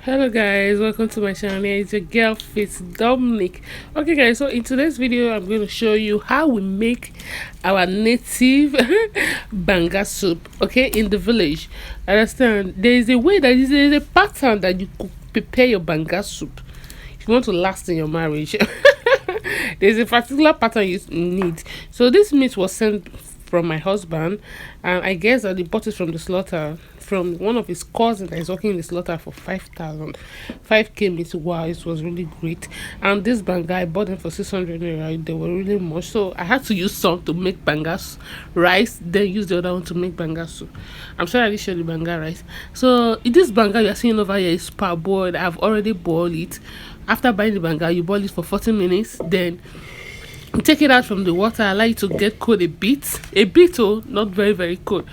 Hello guys, welcome to my channel. Here is your girl Face Dominic. Okay guys, so in today's video I'm going to show you how we make our native banga soup, okay, in the village. Understand, there is a way, that is a pattern that you could prepare your banga soup if you want to last in your marriage. There's a particular pattern you need. So this meat was sent from my husband, and I guess that he bought it from the slaughter from one of his cousins that is working in the slaughter for 5,000, 5k meat. Wow, it was really great. And this banga I bought them for 600 naira. They were really much, so I had to use some to make bangas rice, then use the other one to make banga soup. I'm sorry I didn't show the banga rice. So this banga you're seeing over here is parboiled. I've already boiled it. After buying the banga, you boil it for 40 minutes, then you take it out from the water, allow it to get cold a bit, oh, not very very cold.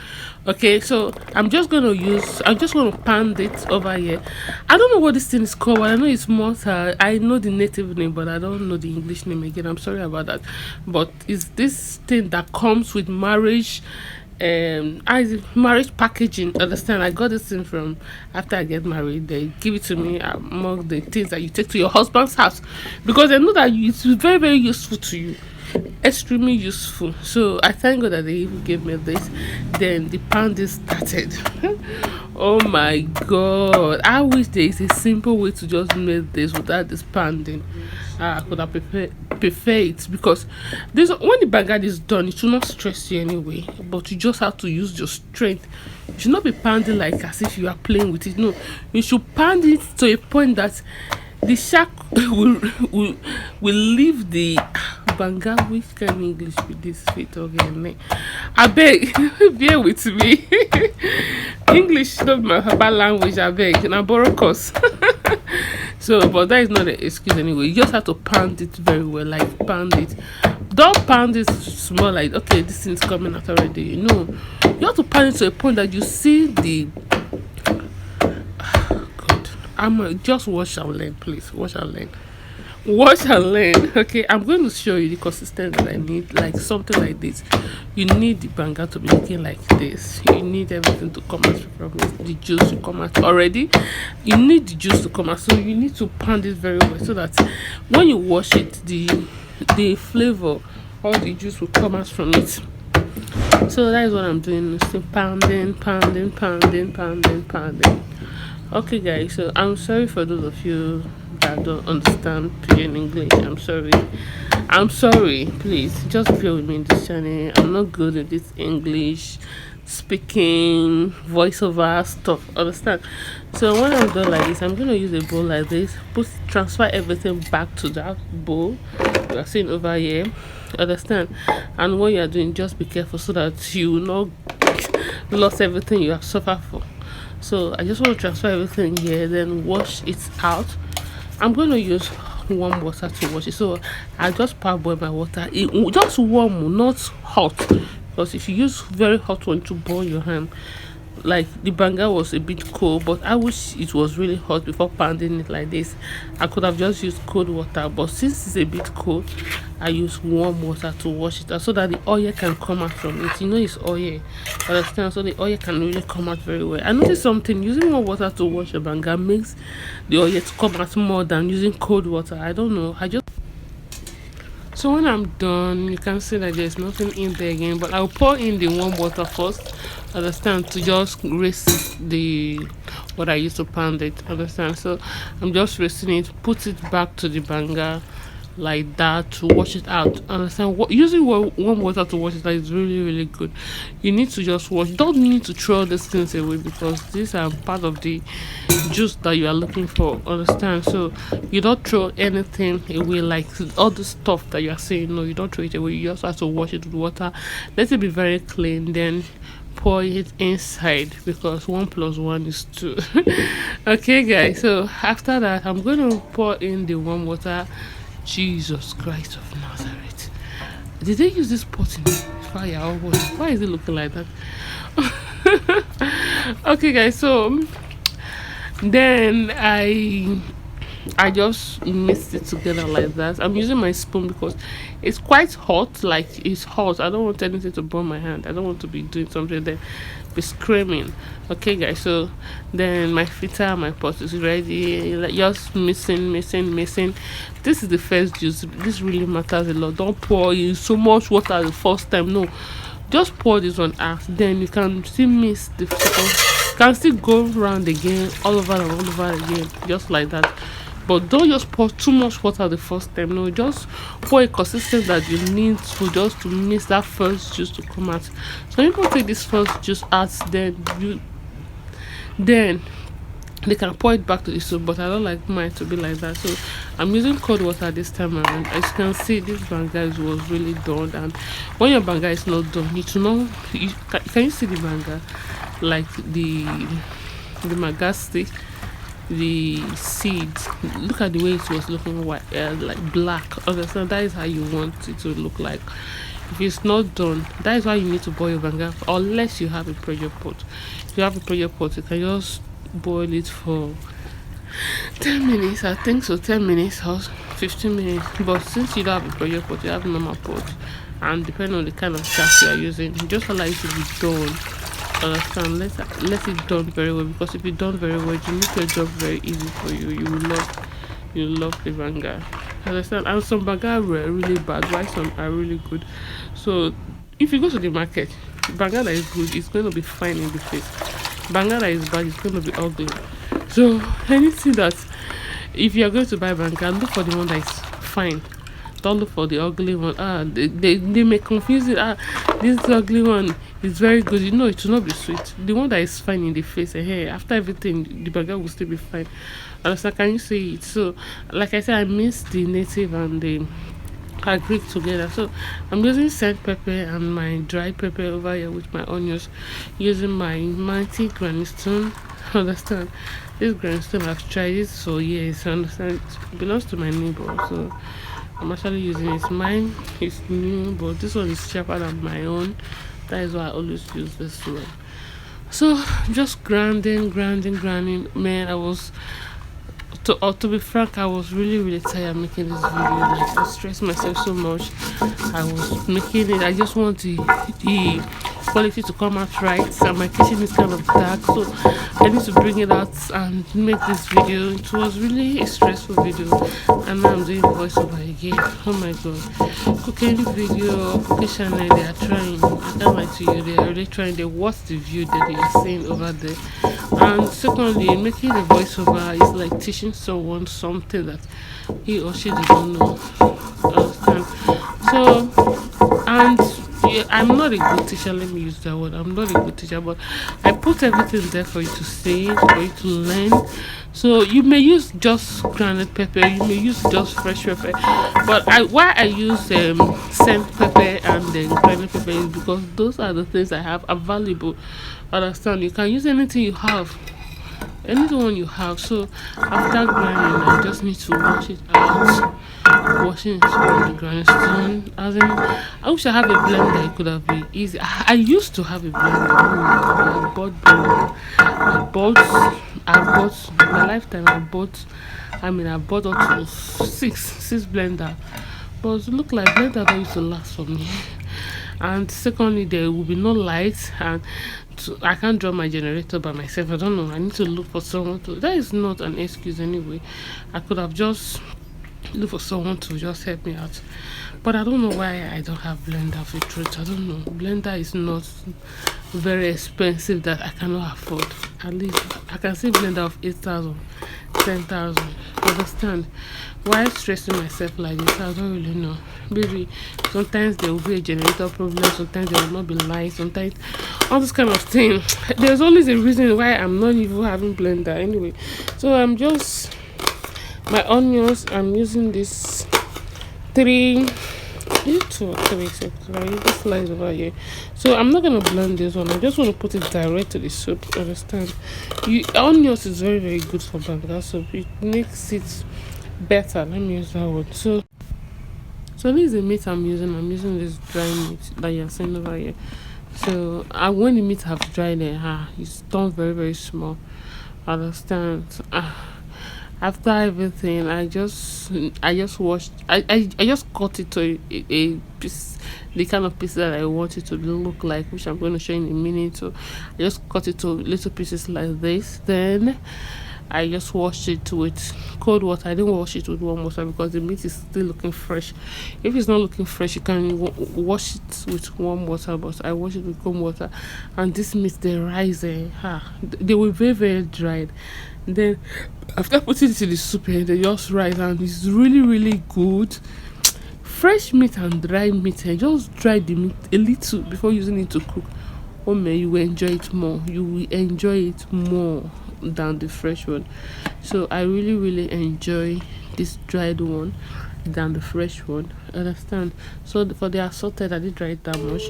Okay, so I'm just going to pound it over here. I don't know what this thing is called, but I know it's mortar. I know the native name, but I don't know the English name again. I'm sorry about that. But it's this thing that comes with marriage, marriage packaging. Understand, I got this thing from after I get married. They give it to me among the things that you take to your husband's house, because they know that it's very very useful to you, extremely useful. So I thank God that they even gave me this. Then the pounding started. Oh my God, I wish there is a simple way to just make this without this pounding. I could have prefer it, because this, when the banga is done, it should not stress you anyway, but you just have to use your strength. You should not be pounding like as if you are playing with it. No, you should pound it to a point that the shark will leave the banga. Which kind of English with this fit again? I beg, bear with me. English not my herbal language. I beg, na borrow course. So, but that is not an excuse anyway. You just have to pound it very well, like pound it. Don't pound it small, like okay, this thing's coming out already. You know, you have to pound it to a point that you see the. God, just watch and learn, please. Watch and learn. Watch and learn. Okay, I'm going to show you the consistency that I need, like something like this. You need the banga to be looking like this. You need everything to come out from it. The juice to come out already. You need the juice to come out, so you need to pound it very well so that when you wash it, the flavor or the juice will come out from it. So that is what I'm doing. Still pounding. Okay guys, so I'm sorry for those of you that don't understand pidgin English. I'm sorry, please just bear with me in this channel. I'm not good at this English speaking voiceover stuff, understand? So when I'm done like this, I'm going to use a bowl like this, transfer everything back to that bowl you are seeing over here, understand? And what you are doing, just be careful so that you will not lose everything you have suffered for. So I just want to transfer everything here, then wash it out. I'm going to use warm water to wash it. So I just parboil my water. It just warm, not hot, because if you use very hot one to boil your hand, like the banga was a bit cold, but I wish it was really hot before pounding it like this. I could have just used cold water, but since it's a bit cold, I use warm water to wash it out so that the oil can come out from it. You know, it's oil, understand? So the oil can really come out very well. I noticed something: using warm water to wash a banga makes the oil to come out more than using cold water. I don't know, so when I'm done, you can see that there's nothing in there again, but I'll pour in the warm water first, understand, to just raise the what I used to pound it, understand? So I'm just raising it, put it back to the banga like that to wash it out, understand? Using warm water to wash it out is really really good. You need to just wash, don't need to throw these things away, because these are part of the juice that you are looking for, understand? So you don't throw anything away, like all the stuff that you are saying. No, you don't throw it away. You just have to wash it with water, let it be very clean, then pour it inside, because 1 + 1 is 2. Okay guys, so after that I'm going to pour in the warm water. Jesus Christ of Nazareth, did they use this pot in fire or what? Why is it looking like that? Okay guys, so then I I just mixed it together like that. I'm using my spoon because it's quite hot. Like it's hot. I don't want anything to burn my hand. I don't want to be doing something then be screaming. Okay, guys. So then my filter, my pot is ready. Like just mixing. This is the first juice. This really matters a lot. Don't pour in so much water the first time. No, just pour this one out. Then you can still mix the second. Can still go round again, all over and all over again, just like that. But don't just pour too much water the first time. No, just pour a consistent that you need to just to mix that first juice to come out. So people take this first juice out, then they can pour it back to the soup, but I don't like mine to be like that. So I'm using cold water this time around. As you can see, this banga was really done, and when your banga is not done, you to know. Can you see the banga? Like the magastic, the seeds. Look at the way it was looking white, like black. Understand? That is how you want it to look like. If it's not done, that is why you need to boil your banga, unless you have a pressure pot. If you have a pressure pot, you can just boil it for 10 minutes. I think so, 10 minutes or 15 minutes. But since you don't have a pressure pot, you have a normal pot, and depending on the kind of gas you are using, just allow it to be done. Understand? Let it done very well, because if it done very well, it will make your job very easy for you. You will love the banga. Understand? And some banga were really bad, while some are really good. So if you go to the market, banga that is good is going to be fine in the face. Banga that is bad is going to be ugly. So anything that, if you are going to buy banga, look for the one that is fine. Don't look for the ugly one. They may confuse it. This ugly one is very good. You know, it will not be sweet. The one that is fine in the face, hey, after everything, the burger will still be fine. Understand? Can you see it? So, like I said, I mixed the native and the agric together. So, I'm using sand pepper and my dry pepper over here with my onions, using my mighty granny stone. Understand? This granny stone I've tried it, so yes, understand. It belongs to my neighbor, so I'm actually using it. Mine is new, but this one is sharper than my own. That is why I always use this one. So just grinding. Man, to be frank, I was really tired making this video. Like, I stressed myself so much. I was making it. I just want the quality to come out right. And my kitchen is kind of dark, so I need to bring it out and make this video. It was really a stressful video, and now I'm doing voiceover again. Oh my god, cooking video, cooking channel, they are trying. I can't lie to you, they are really trying. They watch the view that they are seeing over there. And secondly, making a voiceover is like teaching someone something that he or she doesn't know. Understand? So, and yeah, I'm not a good teacher. Let me use that word. I'm not a good teacher, but I put everything there for you to see, for you to learn. So you may use just grounded pepper, you may use just fresh pepper, but why I use sand pepper and then grounded pepper is because those are the things I have available. Understand? You can use anything you have, anyone you have. So after grinding, I just need to wash it out. Washing it on the grindstone. As in, I wish I have a blender. It could have been easy. I used to have a blender. Oh my god, I bought blender. In my lifetime. I bought up to six blender. But it look like blender don't used to last for me. And secondly, there will be no light, and I can't draw my generator by myself. I don't know. I need to look for someone to. That is not an excuse anyway. I could have just look for someone to just help me out, but I don't know why I don't have blender. For truth, I don't know. Blender is not very expensive that I cannot afford. At least I can see blender of 8,000, 10,000. Understand? Why stressing myself like this? I don't really know. Maybe sometimes there will be a generator problem, sometimes there will not be light, sometimes all this kind of thing. There's always a reason why I'm not even having blender anyway. So I'm just my onions. I'm using this three, two or three seconds. I use this slice over here. So I'm not gonna blend this one. I just want to put it direct to the soup. Understand? Onions is very good for banga soup. It makes it better. Let me use that word. So this is the meat I'm using. I'm using this dry meat that you're seeing over here. So when the meat have dried, it's done very small. Understand? After everything, I just washed. I just cut it to a piece, the kind of piece that I want it to look like, which I'm going to show in a minute. So I just cut it to little pieces like this. Then I just washed it with cold water. I didn't wash it with warm water because the meat is still looking fresh. If it's not looking fresh, you can wash it with warm water. But I wash it with cold water, and this meat they rise. They were very very dried. Then after putting it in the soup, they just rise, and it's really really good. Fresh meat and dry meat, just dry the meat a little before using it to cook. Oh man, you will enjoy it more. You will enjoy it more than the fresh one. So I really really enjoy this dried one than the fresh one. Understand? So for the assorted, I did dry it that much.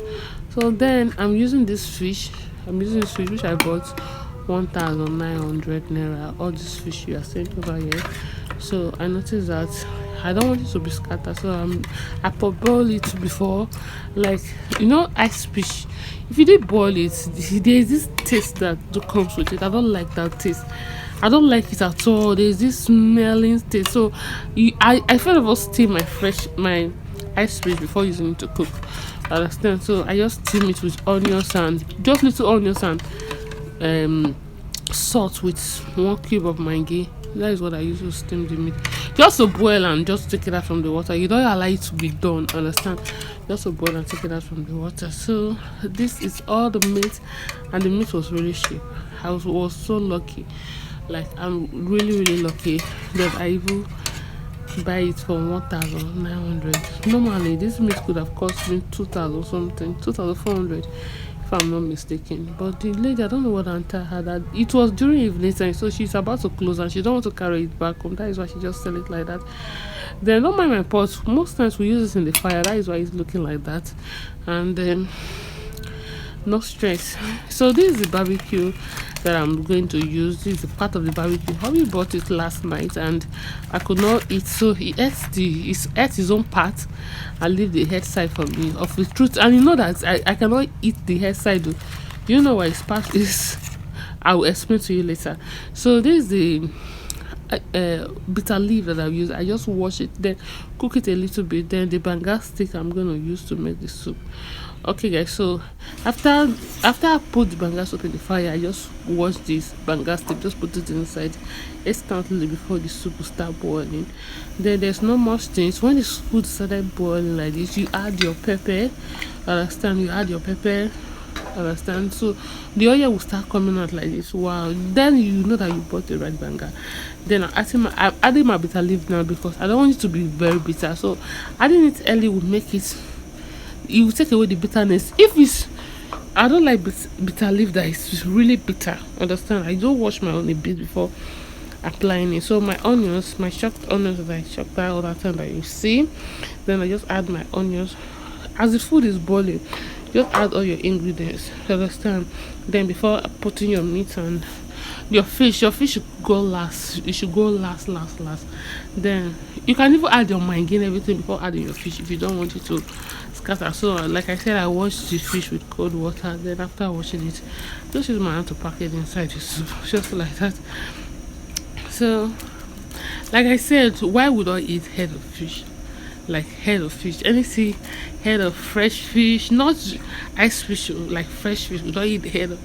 So then I'm using this fish. I'm using this fish which I bought 1,900 naira. All this fish you are seeing over here. So I noticed that I don't want it to be scattered, so I boil it before, like ice fish. If you did boil it, there is this taste that comes with it. I don't like that taste. I don't like it at all. There's this smelling taste. So I first of all steam my ice fish before using it to cook. Understand? So I just steam it with onions and just little onions and um salt with 1 cube of maggi. That is what I use to steam the meat. Just to boil and just take it out from the water. You don't allow it to be done, understand? Just to boil and take it out from the water. So this is all the meat, and the meat was really cheap. I was so lucky. Like I'm really really lucky that I even buy it for 1,900. Normally this meat could have cost me 2,000 something, 2,400 if I'm not mistaken. But the lady, I don't know what Anta had. That it was during evening time, so she's about to close and she don't want to carry it back home. That is why she just sell it like that. Then don't mind my pot. Most times we use it in the fire. That is why it's looking like that. And then no stress. So this is the barbecue that I'm going to use. This is the part of the barbecue. Hubby bought it last night and I could not eat, so he ate his own part and leave the head side for me of the truth. And you know that I cannot eat the head side though. You know why his part is. I will explain to you later. So this is the bitter leaf that I've used. I just wash it, then cook it a little bit, then the banga stick I'm gonna use to make the soup. Okay guys, so after I put the banga soup in the fire, I just wash this banga stick, just put it inside instantly before the soup will start boiling. Then there's no much things. When the food started boiling like this, you add your pepper. Understand? You add your pepper. Understand? So the oil will start coming out like this. Wow, then you know that you bought the right banga. Then I'm adding my bitter leaf now because I don't want it to be very bitter. So adding it early will make it, it will take away the bitterness. If it's, I don't like bitter leaf that is really bitter. Understand? I don't wash my own a bit before applying it. So my onions, my chopped onions that I chopped that all that time that you see, then I just add my onions as the food is boiling. Just add all your ingredients. Understand? Then before putting your meat and your fish should go last. It should go last. Then you can even add your maggi and everything before adding your fish if you don't want it to scatter. So like I said, I washed the fish with cold water. Then after washing it, just use my hand to pack it inside the soup, just like that. So like I said, why would I eat head of fish? Like head of fish, anything, head of fresh fish, not ice fish, like fresh fish. We don't eat the head of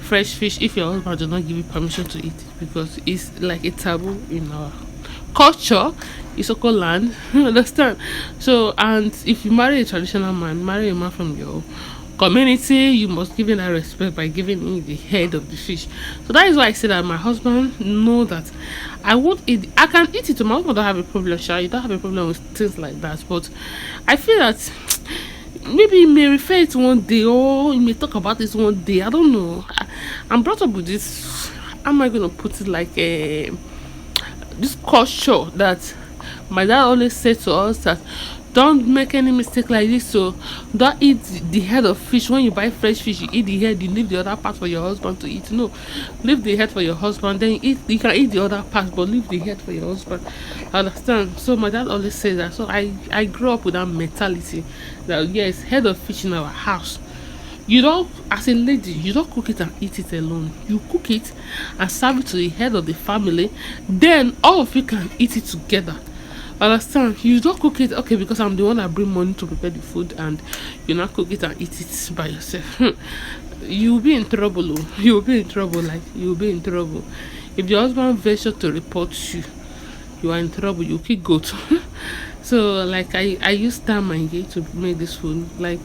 fresh fish if your husband does not give you permission to eat it, because it's like a taboo in our culture, Isoko land. Understand? So, and if you marry a traditional man, marry a man from your community, you must give him that respect by giving him the head of the fish. So that is why I say that my husband know that I won't eat. I can eat it. My husband don't have a problem. Sure, you don't have a problem with things like that. But I feel that maybe you may refer it one day, or you may talk about this one day. I don't know. I'm brought up with this. How am I gonna put it, like a this culture that my dad always said to us, that don't make any mistake like this. So don't eat the head of fish. When you buy fresh fish, you eat the head, you leave the other part for your husband to eat. No, leave the head for your husband, then you can eat the other part, but leave the head for your husband. Understand? So my dad always says that. So I grew up with that mentality that yes, head of fish in our house, You don't, as a lady, you don't cook it and eat it alone. You cook it and serve it to the head of the family. Then all of you can eat it together. Understand? You don't cook it, okay, because I'm the one that bring money to prepare the food, and you not cook it and eat it by yourself. You'll be in trouble. Oh. You'll be in trouble. Like, you'll be in trouble. If your husband venture to report you, you are in trouble. You keep goat. So like I use star mangi to make this food. Like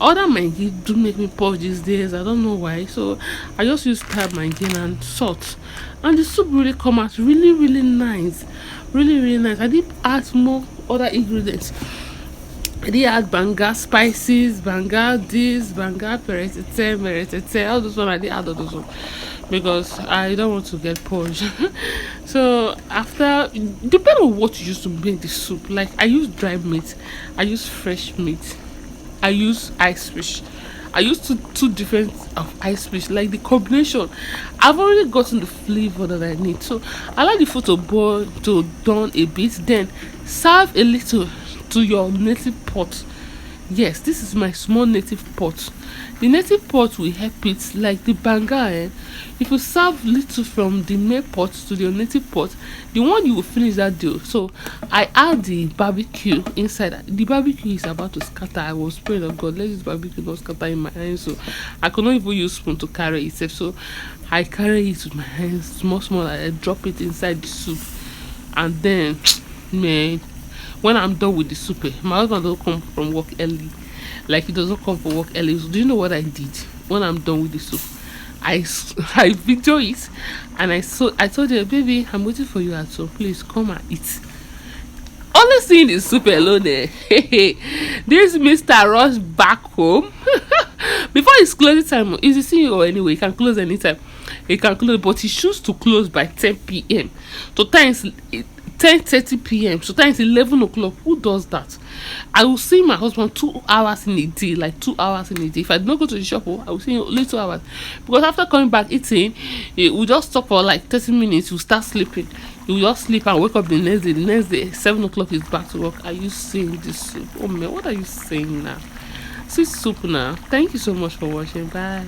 other mangi do make me puff these days. I don't know why. So I just use star mangi and salt, and the soup really come out really nice, really nice. I did add more other ingredients. I did add banga spices, banga this, banga peretete, all those one. I did add all those one because I don't want to get purged. So after, depending on what you use to make the soup, like I use dry meat, I use fresh meat, I use ice fish. I use two different of ice fish, like the combination. I've already gotten the flavor that I need. So I like the food to boil to done a bit, then serve a little to your native pot. Yes, this is my small native pot. The native pot will help it, like the banga. If you serve little from the main pot to your native pot, the one you will finish that deal. So I add the barbecue inside. The barbecue is about to scatter. I was praying, of God, let this barbecue not scatter in my hands. So I could not even use spoon to carry it. So I carry it with my hands, small. I drop it inside the soup, and then, man, when I'm done with the soup, my husband don't come from work early. Like he doesn't come from work early. So do you know what I did when I'm done with the soup? I video it, and I told her, baby, I'm waiting for you at home. Please come and eat. Only seeing the soup alone, this Mr. Rush back home before it's closing time. Is he seeing you anyway? He can close anytime. He can close, but he choose to close by 10 p.m. So times 10:30 p.m. So times 11 o'clock. Who does that? I will see my husband 2 hours in a day, like 2 hours in a day. If I do not go to the shop, I will see him only 2 hours. Because after coming back eating, we just stop for like 30 minutes. We start sleeping. You just sleep and wake up the next day. The next day, 7 o'clock is back to work. Are you saying this soup? Oh man, what are you saying now? See soup now. Thank you so much for watching. Bye.